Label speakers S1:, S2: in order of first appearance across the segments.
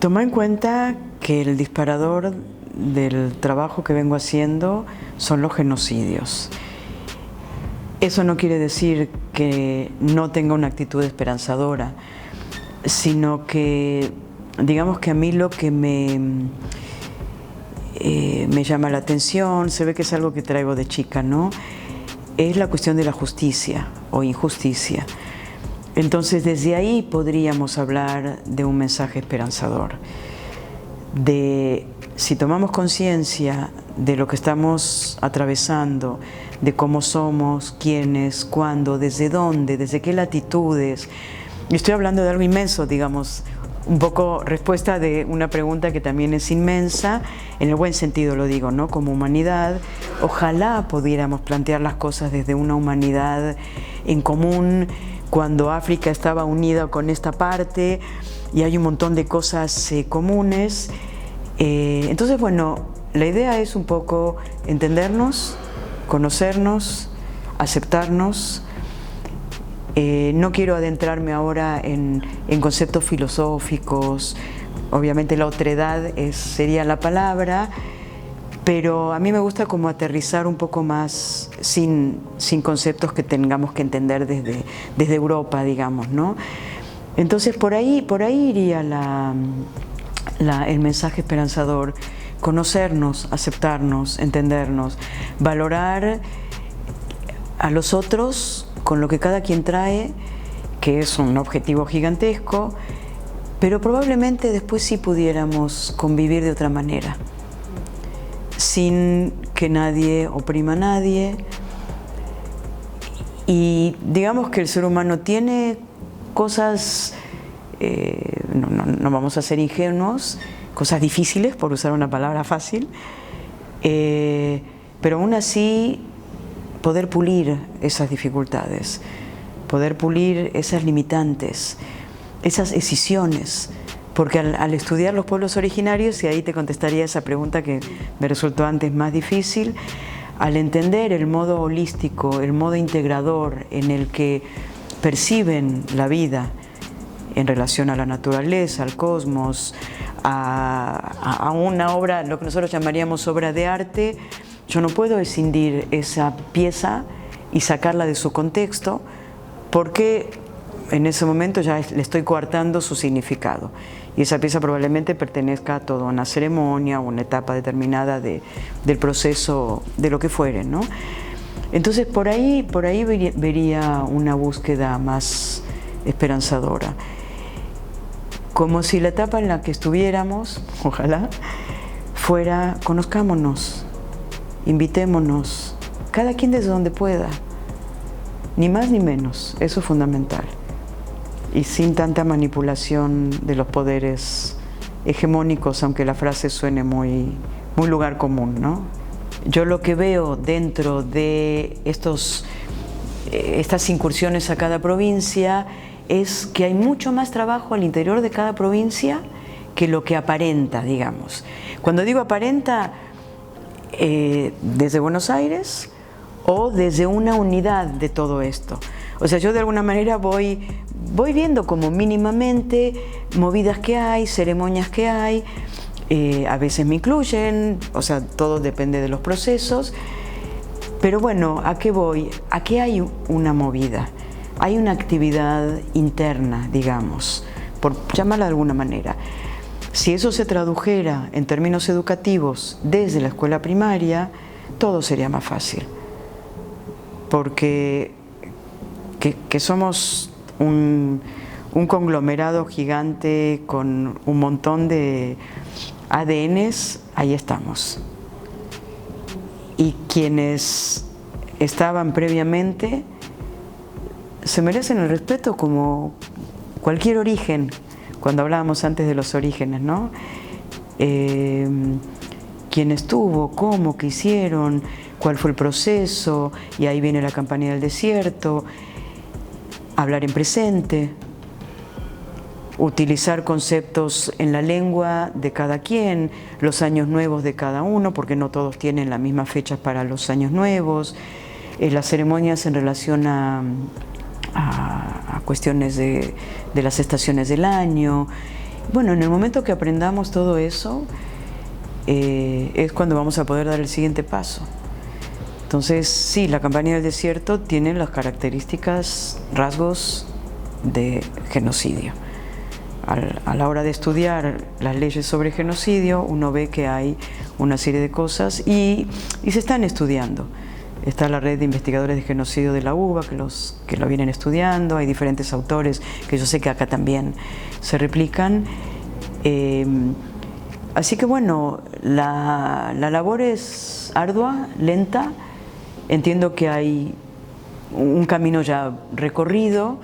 S1: Toma en cuenta que el disparador del trabajo que vengo haciendo son los genocidios. Eso no quiere decir que no tenga una actitud esperanzadora, sino que, digamos que a mí lo que me llama la atención, se ve que es algo que traigo de chica, ¿no? Es la cuestión de la justicia o injusticia. Entonces, desde ahí podríamos hablar de un mensaje esperanzador, de si tomamos conciencia de lo que estamos atravesando, de cómo somos, quiénes, cuándo, desde dónde, desde qué latitudes. Y estoy hablando de algo inmenso, digamos, un poco respuesta de una pregunta que también es inmensa, en el buen sentido lo digo, ¿no? Como humanidad, ojalá pudiéramos plantear las cosas desde una humanidad en común, cuando África estaba unida con esta parte y hay un montón de cosas comunes. Entonces, bueno, la idea es un poco entendernos, conocernos, aceptarnos. No quiero adentrarme ahora en conceptos filosóficos, obviamente la otredad sería la palabra, pero a mí me gusta como aterrizar un poco más sin conceptos que tengamos que entender desde Europa, digamos, ¿no? Entonces por ahí iría el mensaje esperanzador: conocernos, aceptarnos, entendernos, valorar a los otros con lo que cada quien trae, que es un objetivo gigantesco, pero probablemente después sí pudiéramos convivir de otra manera, sin que nadie oprima a nadie. Y digamos que el ser humano tiene cosas, no vamos a ser ingenuos, cosas difíciles, por usar una palabra fácil, pero aún así poder pulir esas dificultades, poder pulir esas limitantes, esas escisiones, porque al estudiar los pueblos originarios, y ahí te contestaría esa pregunta que me resultó antes más difícil, al entender el modo holístico, el modo integrador en el que perciben la vida en relación a la naturaleza, al cosmos, a una obra, lo que nosotros llamaríamos obra de arte, yo no puedo escindir esa pieza y sacarla de su contexto, porque en ese momento ya le estoy coartando su significado. Y esa pieza probablemente pertenezca a toda una ceremonia o una etapa determinada del proceso, de lo que fuere, ¿no? Entonces por ahí vería una búsqueda más esperanzadora. Como si la etapa en la que estuviéramos, ojalá, fuera conozcámonos, invitémonos, cada quien desde donde pueda, ni más ni menos, eso es fundamental. Y sin tanta manipulación de los poderes hegemónicos, aunque la frase suene muy lugar común, ¿no? Yo lo que veo dentro de estas incursiones a cada provincia es que hay mucho más trabajo al interior de cada provincia que lo que aparenta, digamos. Cuando digo aparenta, desde Buenos Aires o desde una unidad de todo esto. O sea, yo de alguna manera voy viendo como mínimamente movidas que hay, ceremonias que hay, a veces me incluyen, o sea, todo depende de los procesos, pero bueno, ¿a qué voy? A que hay una movida, hay una actividad interna, digamos, por llamarla de alguna manera. Si eso se tradujera en términos educativos desde la escuela primaria, todo sería más fácil, porque que somos un conglomerado gigante con un montón de ADNs, ahí estamos. Y quienes estaban previamente se merecen el respeto como cualquier origen, cuando hablábamos antes de los orígenes, ¿no? Quién estuvo, cómo, qué hicieron, cuál fue el proceso, y ahí viene la Campanilla del Desierto. Hablar en presente, utilizar conceptos en la lengua de cada quien, los años nuevos de cada uno, porque no todos tienen las mismas fechas para los años nuevos, las ceremonias en relación a cuestiones de las estaciones del año, Bueno, en el momento que aprendamos todo eso, es cuando vamos a poder dar el siguiente paso. Entonces, sí, la campaña del desierto tiene las características, rasgos de genocidio. A la hora de estudiar las leyes sobre genocidio, uno ve que hay una serie de cosas y se están estudiando. Está la red de investigadores de genocidio de la UBA que lo vienen estudiando, hay diferentes autores que yo sé que acá también se replican. Así que bueno, la labor es ardua, lenta. Entiendo que hay un camino ya recorrido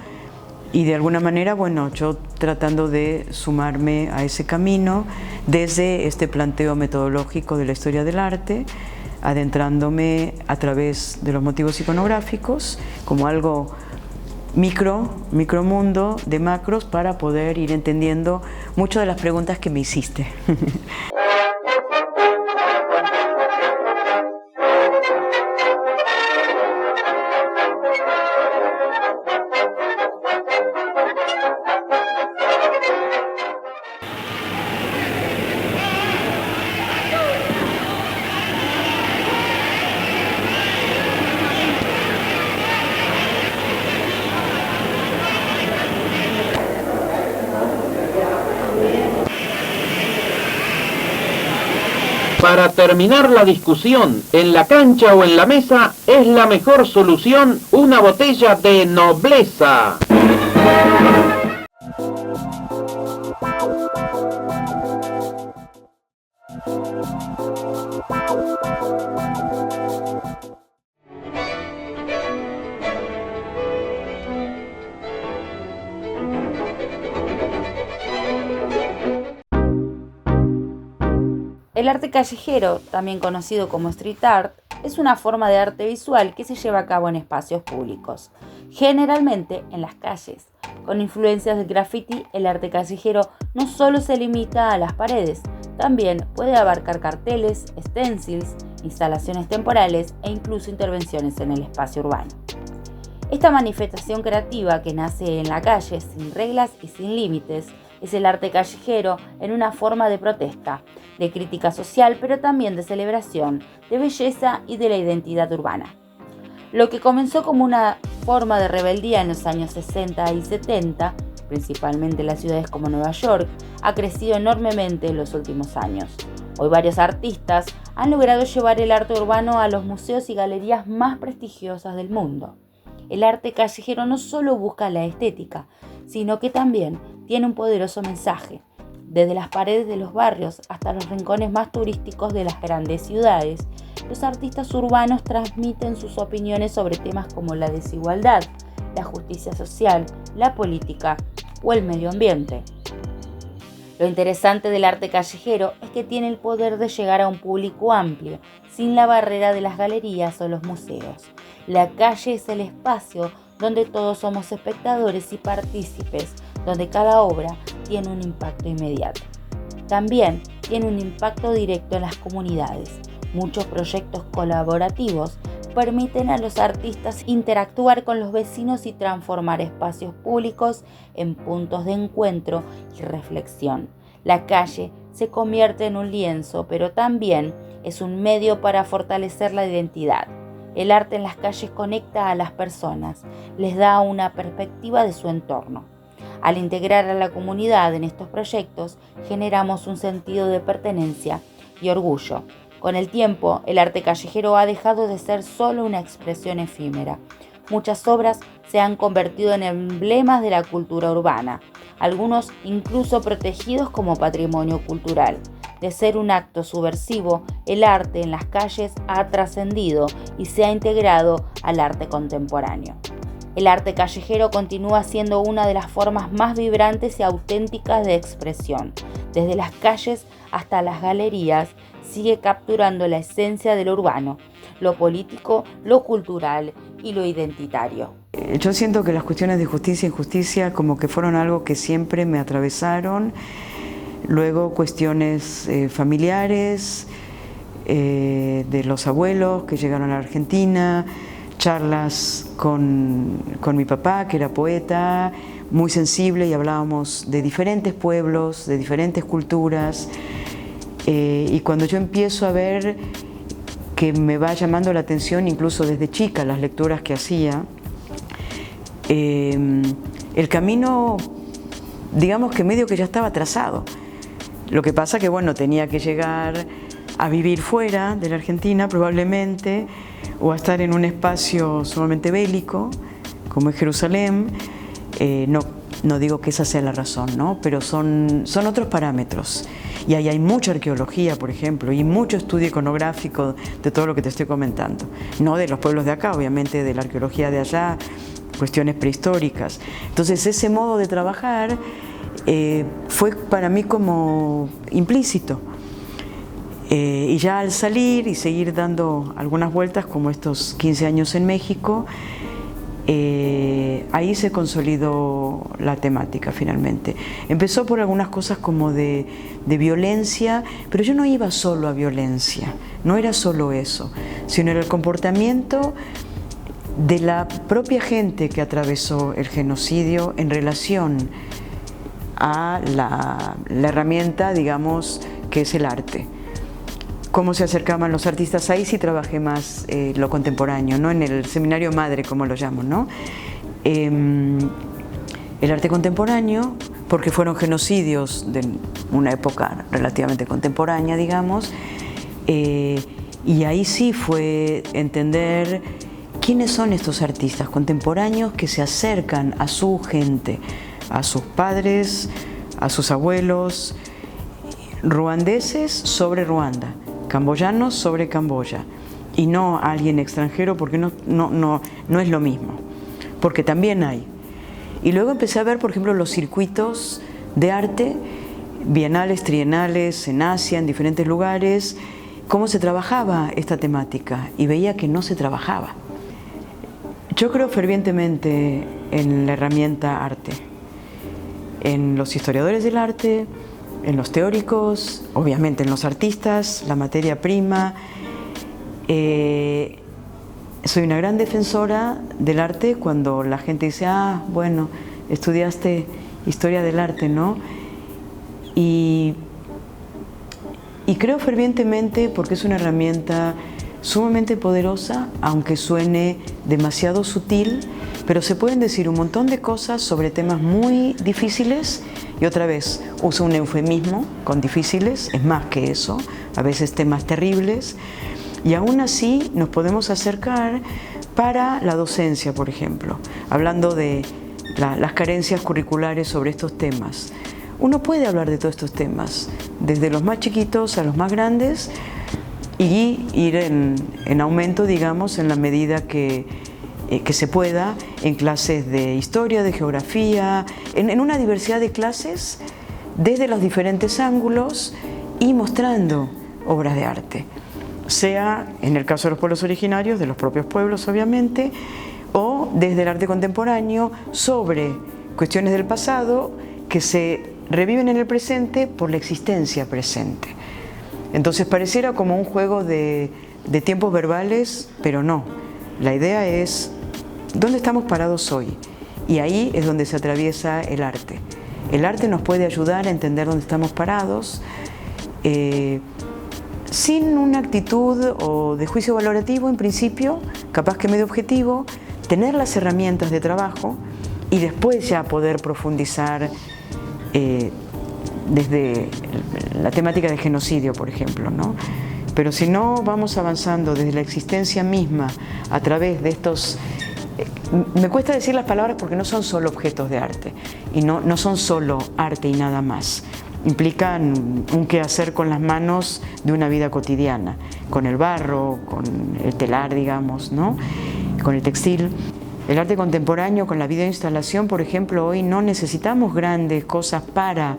S1: y de alguna manera, bueno, yo tratando de sumarme a ese camino desde este planteo metodológico de la historia del arte, adentrándome a través de los motivos iconográficos como algo micromundo de macros para poder ir entendiendo muchas de las preguntas que me hiciste.
S2: Para terminar la discusión en la cancha o en la mesa, es la mejor solución una botella de nobleza.
S3: El arte callejero, también conocido como street art, es una forma de arte visual que se lleva a cabo en espacios públicos, generalmente en las calles. Con influencias del graffiti, el arte callejero no solo se limita a las paredes, también puede abarcar carteles, stencils, instalaciones temporales e incluso intervenciones en el espacio urbano. Esta manifestación creativa que nace en la calle sin reglas y sin límites es el arte callejero en una forma de protesta, de crítica social, pero también de celebración, de belleza y de la identidad urbana. Lo que comenzó como una forma de rebeldía en los años 60 y 70, principalmente en las ciudades como Nueva York, ha crecido enormemente en los últimos años. Hoy varios artistas han logrado llevar el arte urbano a los museos y galerías más prestigiosas del mundo. El arte callejero no solo busca la estética, sino que también tiene un poderoso mensaje. Desde las paredes de los barrios hasta los rincones más turísticos de las grandes ciudades, los artistas urbanos transmiten sus opiniones sobre temas como la desigualdad, la justicia social, la política o el medio ambiente. Lo interesante del arte callejero es que tiene el poder de llegar a un público amplio, sin la barrera de las galerías o los museos. La calle es el espacio donde todos somos espectadores y partícipes, donde cada obra tiene un impacto inmediato. También tiene un impacto directo en las comunidades. Muchos proyectos colaborativos permiten a los artistas interactuar con los vecinos y transformar espacios públicos en puntos de encuentro y reflexión. La calle se convierte en un lienzo, pero también es un medio para fortalecer la identidad. El arte en las calles conecta a las personas, les da una perspectiva de su entorno. Al integrar a la comunidad en estos proyectos, generamos un sentido de pertenencia y orgullo. Con el tiempo, el arte callejero ha dejado de ser solo una expresión efímera. Muchas obras se han convertido en emblemas de la cultura urbana, algunos incluso protegidos como patrimonio cultural. De ser un acto subversivo, el arte en las calles ha trascendido y se ha integrado al arte contemporáneo. El arte callejero continúa siendo una de las formas más vibrantes y auténticas de expresión. Desde las calles hasta las galerías, sigue capturando la esencia de lo urbano, lo político, lo cultural y lo identitario.
S1: Yo siento que las cuestiones de justicia e injusticia como que fueron algo que siempre me atravesaron. Luego cuestiones familiares, de los abuelos que llegaron a la Argentina. charlas con mi papá, que era poeta, muy sensible, y hablábamos de diferentes pueblos, de diferentes culturas. Y cuando yo empiezo a ver que me va llamando la atención, incluso desde chica, las lecturas que hacía, el camino, digamos que medio que ya estaba trazado. Lo que pasa que, bueno, tenía que llegar a vivir fuera de la Argentina probablemente, o a estar en un espacio sumamente bélico, como es Jerusalén. No digo que esa sea la razón, ¿no? Pero son otros parámetros. Y ahí hay mucha arqueología, por ejemplo, y mucho estudio iconográfico de todo lo que te estoy comentando. No de los pueblos de acá, obviamente, de la arqueología de allá, cuestiones prehistóricas. Entonces, ese modo de trabajar fue para mí como implícito. Y ya al salir y seguir dando algunas vueltas, como estos 15 años en México, ahí se consolidó la temática finalmente. Empezó por algunas cosas como de violencia, pero yo no iba solo a violencia, no era solo eso, sino era el comportamiento de la propia gente que atravesó el genocidio en relación a la herramienta, digamos, que es el arte. Cómo se acercaban los artistas. Ahí sí trabajé más lo contemporáneo, ¿no? En el seminario madre, como lo llamo, ¿no? El arte contemporáneo, porque fueron genocidios de una época relativamente contemporánea, digamos, y ahí sí fue entender quiénes son estos artistas contemporáneos que se acercan a su gente, a sus padres, a sus abuelos, ruandeses sobre Ruanda, camboyanos sobre Camboya, y no a alguien extranjero, porque no es lo mismo, porque también hay. Y luego empecé a ver, por ejemplo, los circuitos de arte, bienales, trienales, en Asia, en diferentes lugares, cómo se trabajaba esta temática, y veía que no se trabajaba. Yo creo fervientemente en la herramienta arte, en los historiadores del arte, en los teóricos, obviamente en los artistas, la materia prima. Soy una gran defensora del arte cuando la gente dice, ah, bueno, estudiaste historia del arte, ¿no? Y creo fervientemente porque es una herramienta sumamente poderosa, aunque suene demasiado sutil, pero se pueden decir un montón de cosas sobre temas muy difíciles. Y otra vez, uso un eufemismo con difíciles, es más que eso, a veces temas terribles, y aún así nos podemos acercar para la docencia, por ejemplo, hablando de las carencias curriculares sobre estos temas. Uno puede hablar de todos estos temas, desde los más chiquitos a los más grandes, y ir en aumento, digamos, en la medida que se pueda, en clases de historia, de geografía, en una diversidad de clases, desde los diferentes ángulos y mostrando obras de arte, sea en el caso de los pueblos originarios, de los propios pueblos obviamente, o desde el arte contemporáneo sobre cuestiones del pasado que se reviven en el presente por la existencia presente. Entonces pareciera como un juego de tiempos verbales, pero no. La idea es ¿dónde estamos parados hoy? Y ahí es donde se atraviesa el arte. El arte nos puede ayudar a entender dónde estamos parados, sin una actitud o de juicio valorativo en principio, capaz que medio objetivo, tener las herramientas de trabajo y después ya poder profundizar desde la temática del genocidio, por ejemplo, ¿no? Pero si no vamos avanzando desde la existencia misma a través de estos... Me cuesta decir las palabras porque no son solo objetos de arte y no son solo arte y nada más. Implican un quehacer con las manos de una vida cotidiana, con el barro, con el telar, digamos, ¿no? Con el textil. El arte contemporáneo, con la videoinstalación, por ejemplo, hoy no necesitamos grandes cosas para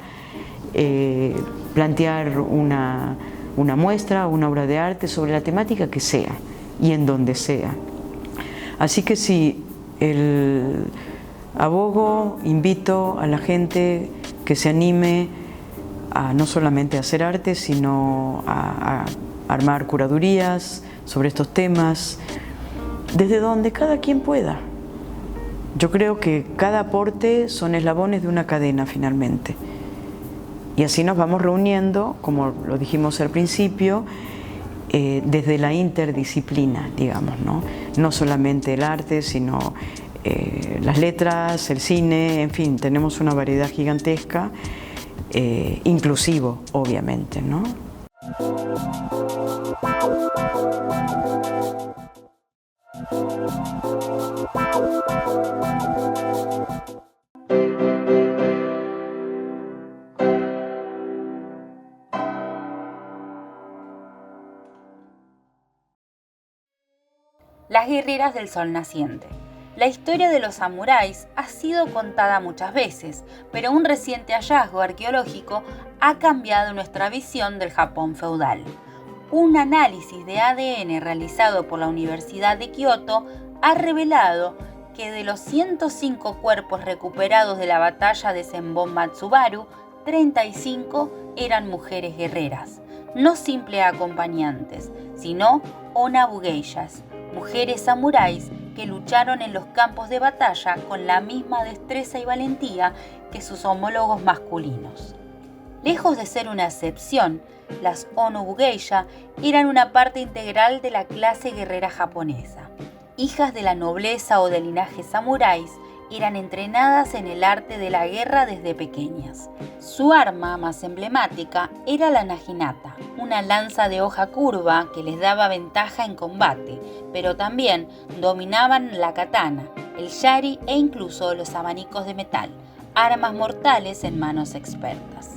S1: plantear una muestra o una obra de arte sobre la temática que sea y en donde sea. Así que sí, abogo, invito a la gente que se anime a no solamente a hacer arte, sino a armar curadurías sobre estos temas, desde donde cada quien pueda. Yo creo que cada aporte son eslabones de una cadena finalmente. Y así nos vamos reuniendo, como lo dijimos al principio, desde la interdisciplina, digamos, ¿no? No solamente el arte, sino las letras, el cine, en fin, tenemos una variedad gigantesca, inclusivo, obviamente, ¿no?
S3: Las guerreras del sol naciente. La historia de los samuráis ha sido contada muchas veces, pero un reciente hallazgo arqueológico ha cambiado nuestra visión del Japón feudal. Un análisis de ADN realizado por la Universidad de Kioto ha revelado que de los 105 cuerpos recuperados de la batalla de Senbon Matsubaru, 35 eran mujeres guerreras, no simples acompañantes, sino onabugeishas, mujeres samuráis que lucharon en los campos de batalla con la misma destreza y valentía que sus homólogos masculinos. Lejos de ser una excepción, las onabugeisha eran una parte integral de la clase guerrera japonesa. Hijas de la nobleza o del linaje samuráis, eran entrenadas en el arte de la guerra desde pequeñas. Su arma más emblemática era la naginata, una lanza de hoja curva que les daba ventaja en combate, pero también dominaban la katana, el yari e incluso los abanicos de metal, armas mortales en manos expertas.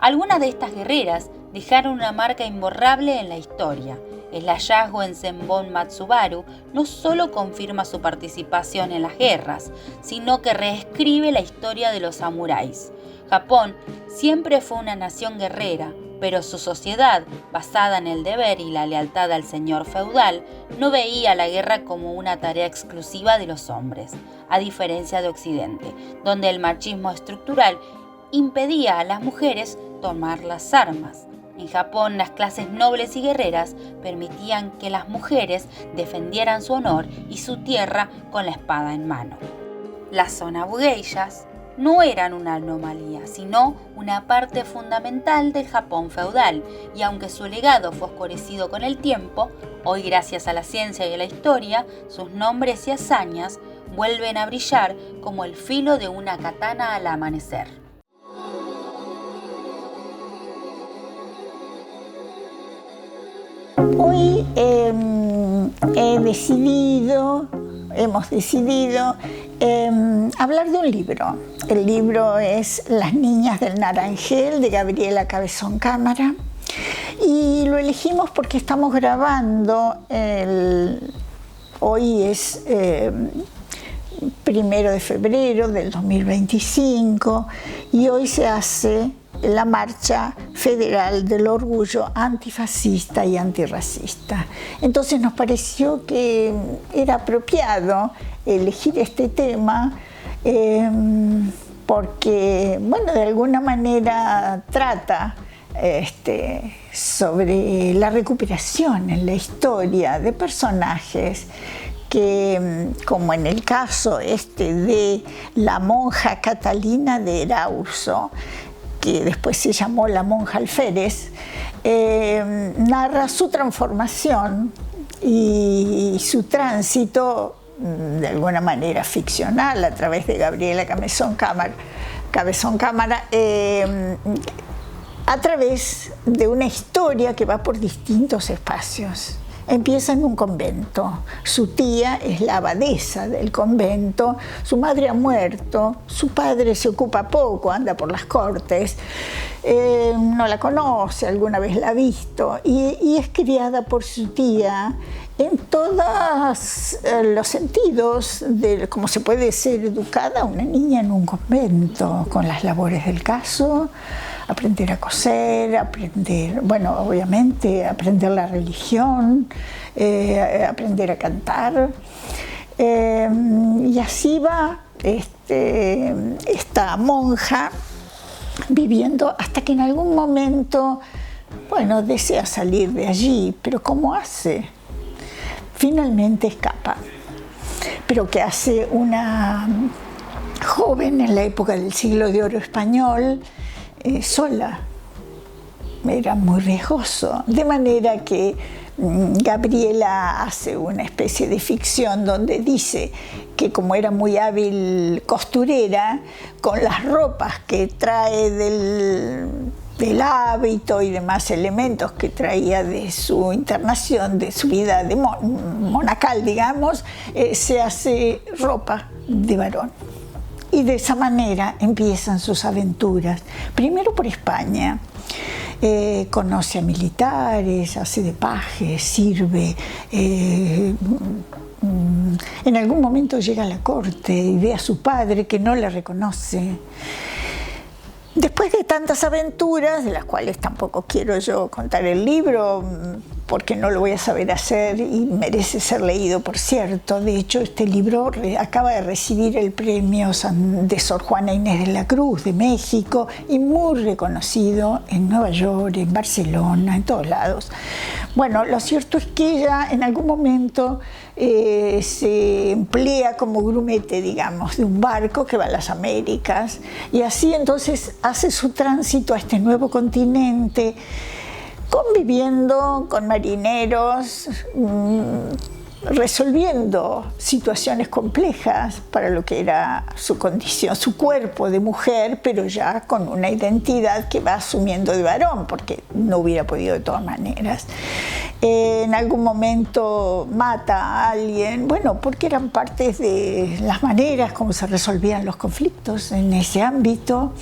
S3: Algunas de estas guerreras dejaron una marca imborrable en la historia. El hallazgo en Senbon Matsubaru no solo confirma su participación en las guerras, sino que reescribe la historia de los samuráis. Japón siempre fue una nación guerrera, pero su sociedad, basada en el deber y la lealtad al señor feudal, no veía la guerra como una tarea exclusiva de los hombres, a diferencia de Occidente, donde el machismo estructural impedía a las mujeres tomar las armas. En Japón, las clases nobles y guerreras permitían que las mujeres defendieran su honor y su tierra con la espada en mano. Las onabugeishas no eran una anomalía, sino una parte fundamental del Japón feudal, y aunque su legado fue oscurecido con el tiempo, hoy gracias a la ciencia y a la historia, sus nombres y hazañas vuelven a brillar como el filo de una katana al amanecer.
S4: Hoy hemos decidido hablar de un libro. El libro es Las niñas del Naranjel, de Gabriela Cabezón Cámara. Y lo elegimos porque estamos grabando, hoy es 1 de febrero del 2025, y hoy se hace la Marcha Federal del Orgullo Antifascista y Antirracista. Entonces nos pareció que era apropiado elegir este tema porque, bueno, de alguna manera trata sobre la recuperación en la historia de personajes que, como en el caso de la monja Catalina de Erauso, que después se llamó la monja Alférez, narra su transformación y su tránsito, de alguna manera ficcional, a través de Gabriela Cabezón Cámara, a través de una historia que va por distintos espacios. Empieza en un convento. Su tía es la abadesa del convento, su madre ha muerto, su padre se ocupa poco, anda por las cortes, no la conoce, alguna vez la ha visto, y es criada por su tía en todos los sentidos de cómo se puede ser educada una niña en un convento, con las labores del caso, aprender a coser, obviamente aprender la religión, aprender a cantar, y así va esta monja viviendo hasta que en algún momento, desea salir de allí, pero ¿cómo hace? finalmente escapa. Pero ¿qué hace una joven en la época del siglo de oro español sola? Era muy riesgoso, de manera que Gabriela hace una especie de ficción donde dice que como era muy hábil costurera, con las ropas que trae del hábito y demás elementos que traía de su internación, de su vida de monacal, digamos, se hace ropa de varón. Y de esa manera empiezan sus aventuras, primero por España. Conoce a militares, hace de paje, sirve. En algún momento llega a la corte y ve a su padre que no la reconoce. Después de tantas aventuras, de las cuales tampoco quiero yo contar el libro, porque no lo voy a saber hacer y merece ser leído, por cierto. De hecho, este libro acaba de recibir el premio de Sor Juana Inés de la Cruz de México y muy reconocido en Nueva York, en Barcelona, en todos lados. Bueno, lo cierto es que ella en algún momento se emplea como grumete, digamos, de un barco que va a las Américas, y así entonces hace su tránsito a este nuevo continente, conviviendo con marineros, resolviendo situaciones complejas para lo que era su condición, su cuerpo de mujer, pero ya con una identidad que va asumiendo de varón, porque no hubiera podido de todas maneras. En algún momento mata a alguien, bueno, porque eran partes de las maneras como se resolvían los conflictos en ese ámbito.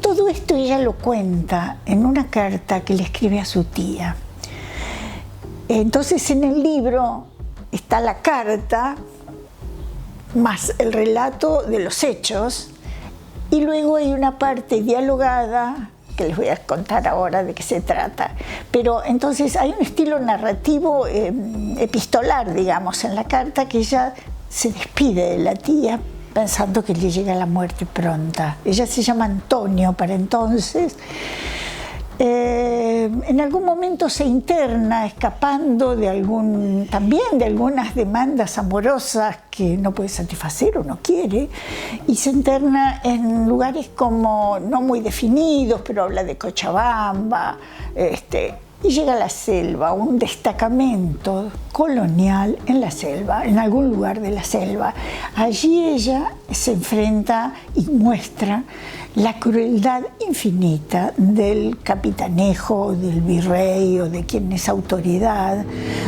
S4: Todo esto ella lo cuenta en una carta que le escribe a su tía. Entonces en el libro está la carta más el relato de los hechos, y luego hay una parte dialogada que les voy a contar ahora de qué se trata. Pero entonces hay un estilo narrativo epistolar, digamos, en la carta, que ella se despide de la tía pensando que le llega la muerte pronta. Ella se llama Antonio para entonces. En algún momento se interna, escapando también de algunas demandas amorosas que no puede satisfacer o no quiere, y se interna en lugares como no muy definidos, pero habla de Cochabamba, y llega a la selva, un destacamento colonial en la selva, en algún lugar de la selva. Allí ella se enfrenta y muestra la crueldad infinita del capitanejo, del virrey o de quien es autoridad,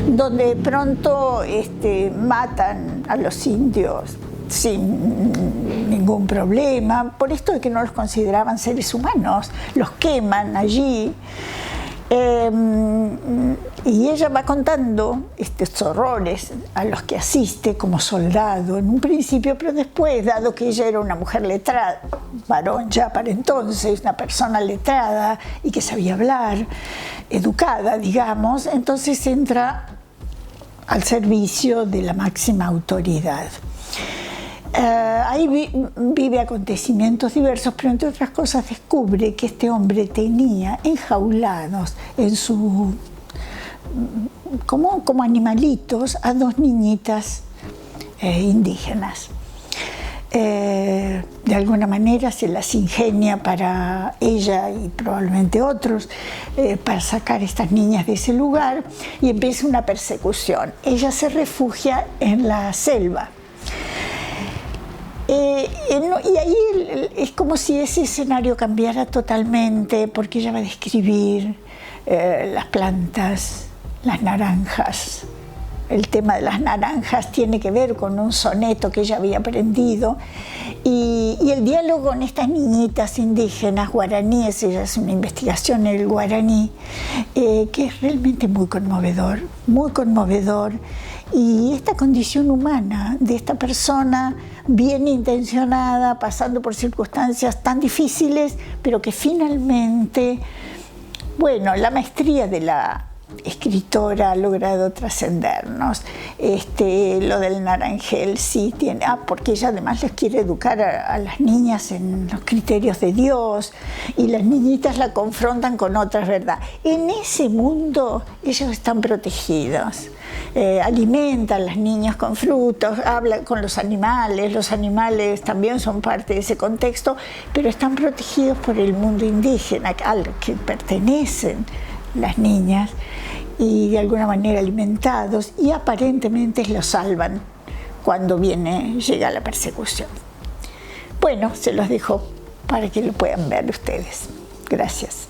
S4: donde pronto matan a los indios sin ningún problema, por esto de que no los consideraban seres humanos, los queman allí. Y ella va contando estos horrores a los que asiste como soldado en un principio, pero después, dado que ella era una mujer letrada, varón ya para entonces, una persona letrada y que sabía hablar, educada, digamos, entonces entra al servicio de la máxima autoridad. Ahí vive acontecimientos diversos, pero entre otras cosas descubre que este hombre tenía enjaulados en como animalitos a dos niñitas indígenas. De alguna manera se las ingenia para ella y probablemente otros para sacar a estas niñas de ese lugar, y empieza una persecución. Ella se refugia en la selva. Y ahí es como si ese escenario cambiara totalmente, porque ella va a describir las plantas, las naranjas. El tema de las naranjas tiene que ver con un soneto que ella había aprendido, y el diálogo con estas niñitas indígenas guaraníes. Ella hace una investigación en el guaraní que es realmente muy conmovedor, muy conmovedor. Y esta condición humana de esta persona bien intencionada, pasando por circunstancias tan difíciles, pero que finalmente, bueno, la maestría de la escritora ha logrado trascendernos. Lo del naranjel sí tiene, porque ella además les quiere educar a las niñas en los criterios de Dios, y las niñitas la confrontan con otras verdades. En ese mundo ellos están protegidos. Alimenta a las niñas con frutos, habla con los animales también son parte de ese contexto, pero están protegidos por el mundo indígena al que pertenecen las niñas, y de alguna manera alimentados, y aparentemente los salvan cuando llega la persecución. Bueno, se los dejo para que lo puedan ver ustedes. Gracias.